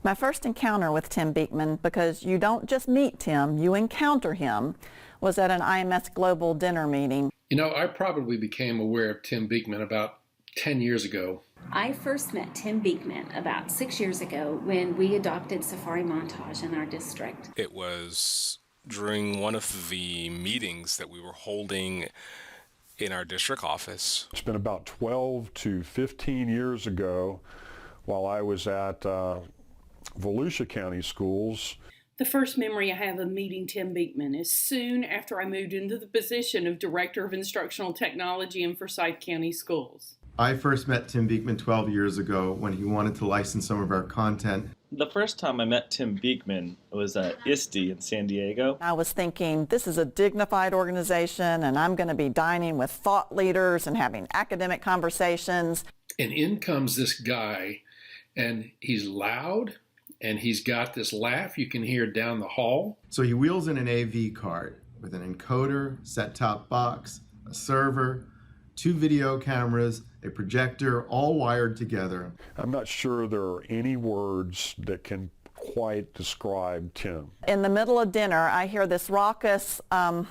My first encounter with Tim Beekman, because you don't just meet Tim, you encounter him, was at an IMS Global dinner meeting. You know, I probably became aware of Tim Beekman about 10 years ago. I first met Tim Beekman about 6 years ago when we adopted Safari Montage in our district. It was during one of the meetings that we were holding in our district office. It's been about 12 to 15 years ago while I was at Volusia County Schools. The first memory I have of meeting Tim Beekman is soon after I moved into the position of Director of Instructional Technology in Forsyth County Schools. I first met Tim Beekman 12 years ago when he wanted to license some of our content. The first time I met Tim Beekman was at ISTE in San Diego. I was thinking, this is a dignified organization and I'm going to be dining with thought leaders and having academic conversations. And in comes this guy, and he's loud, and he's got this laugh you can hear down the hall. So he wheels in an AV card with an encoder, set-top box, a server, 2 video cameras, a projector, all wired together. I'm not sure there are any words that can quite describe Tim. In the middle of dinner, I hear this raucous, I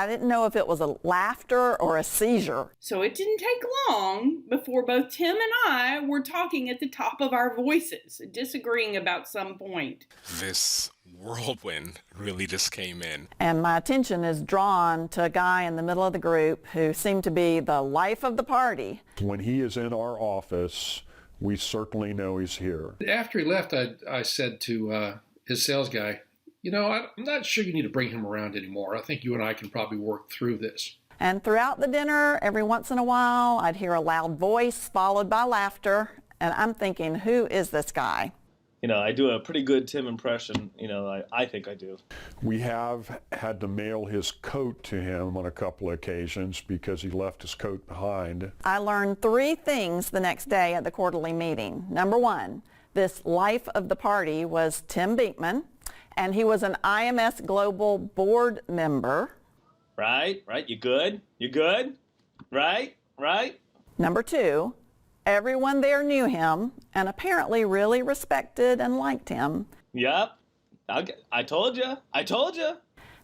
didn't know if it was a laughter or a seizure. So it didn't take long before both Tim and I were talking at the top of our voices, disagreeing about some point. This whirlwind really just came in. And my attention is drawn to a guy in the middle of the group who seemed to be the life of the party. When he is in our office, we certainly know he's here. After he left, I said to his sales guy, you know, I'm not sure you need to bring him around anymore. I think you and I can probably work through this. And throughout the dinner, every once in a while, I'd hear a loud voice followed by laughter. And I'm thinking, who is this guy? You know, I do a pretty good Tim impression. You know, I think I do. We have had to mail his coat to him on a couple of occasions because he left his coat behind. I learned 3 things the next day at the quarterly meeting. Number 1, this life of the party was Tim Beekman, and he was an IMS Global board member. Right? You good? You good? Right? Number 2, everyone there knew him and apparently really respected and liked him. Yep. I told you.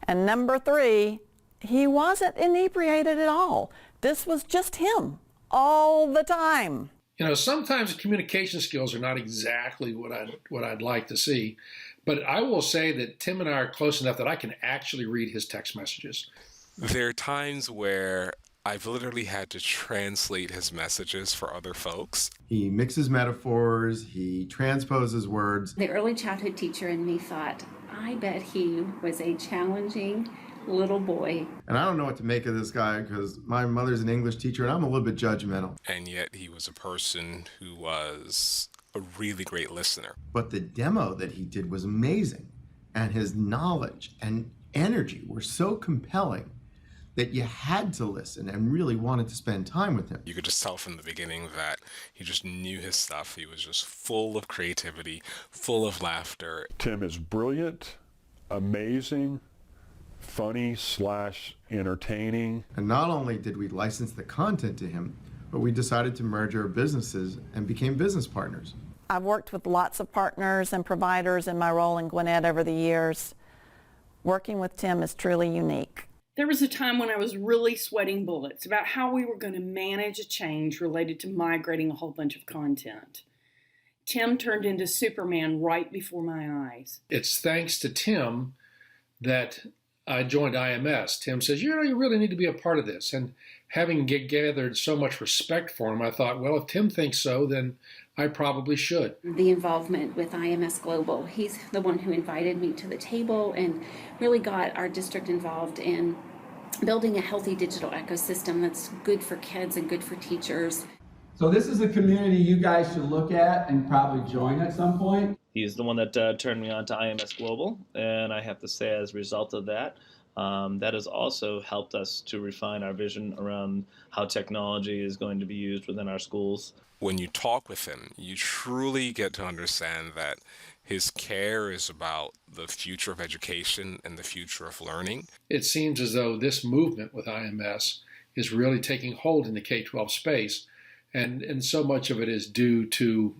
And number 3, he wasn't inebriated at all. This was just him all the time. You know, sometimes communication skills are not exactly what I'd like to see, but I will say that Tim and I are close enough that I can actually read his text messages. There are times where I've literally had to translate his messages for other folks. He mixes metaphors, he transposes words. The early childhood teacher in me thought, I bet he was a challenging little boy. And I don't know what to make of this guy because my mother's an English teacher and I'm a little bit judgmental. And yet he was a person who was a really great listener. But the demo that he did was amazing. And his knowledge and energy were so compelling that you had to listen and really wanted to spend time with him. You could just tell from the beginning that he just knew his stuff. He was just full of creativity, full of laughter. Tim is brilliant, amazing, funny/entertaining. And not only did we license the content to him, but we decided to merge our businesses and became business partners. I've worked with lots of partners and providers in my role in Gwinnett over the years. Working with Tim is truly unique. There was a time when I was really sweating bullets about how we were going to manage a change related to migrating a whole bunch of content. Tim turned into Superman right before my eyes. It's thanks to Tim that I joined IMS. Tim says, you know, you really need to be a part of this. And having gathered so much respect for him, I thought, well, if Tim thinks so, then I probably should. The involvement with IMS Global, he's the one who invited me to the table and really got our district involved in building a healthy digital ecosystem that's good for kids and good for teachers. So this is a community you guys should look at and probably join at some point. He's the one that turned me on to IMS Global, and I have to say as a result of that, that has also helped us to refine our vision around how technology is going to be used within our schools. When you talk with him, you truly get to understand that his care is about the future of education and the future of learning. It seems as though this movement with IMS is really taking hold in the K-12 space, and so much of it is due to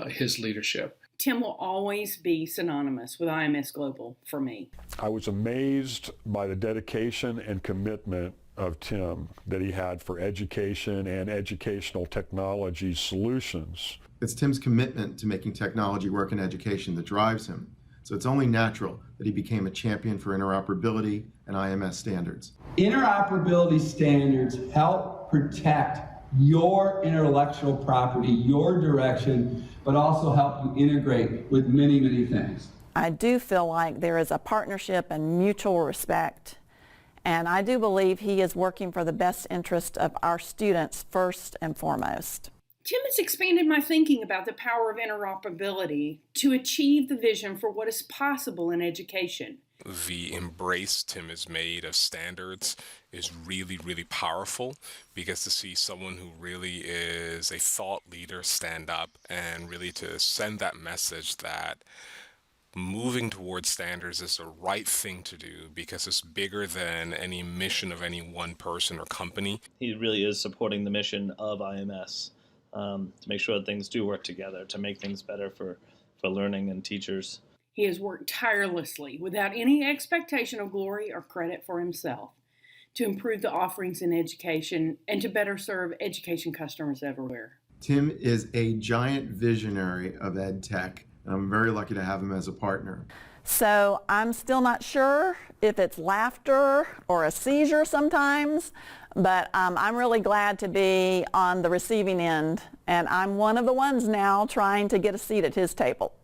his leadership. Tim will always be synonymous with IMS Global for me. I was amazed by the dedication and commitment of Tim that he had for education and educational technology solutions. It's Tim's commitment to making technology work in education that drives him. So it's only natural that he became a champion for interoperability and IMS standards. Interoperability standards help protect your intellectual property, your direction, but also help you integrate with many, many things. I do feel like there is a partnership and mutual respect, and I do believe he is working for the best interest of our students first and foremost. Tim has expanded my thinking about the power of interoperability to achieve the vision for what is possible in education. The embrace Tim has made of standards is really, really powerful, because to see someone who really is a thought leader stand up and really to send that message that moving towards standards is the right thing to do because it's bigger than any mission of any one person or company. He really is supporting the mission of IMS to make sure that things do work together, to make things better for learning and teachers. He has worked tirelessly without any expectation of glory or credit for himself to improve the offerings in education and to better serve education customers everywhere. Tim is a giant visionary of ed tech, and I'm very lucky to have him as a partner. So I'm still not sure if it's laughter or a seizure sometimes, but I'm really glad to be on the receiving end, and I'm one of the ones now trying to get a seat at his table.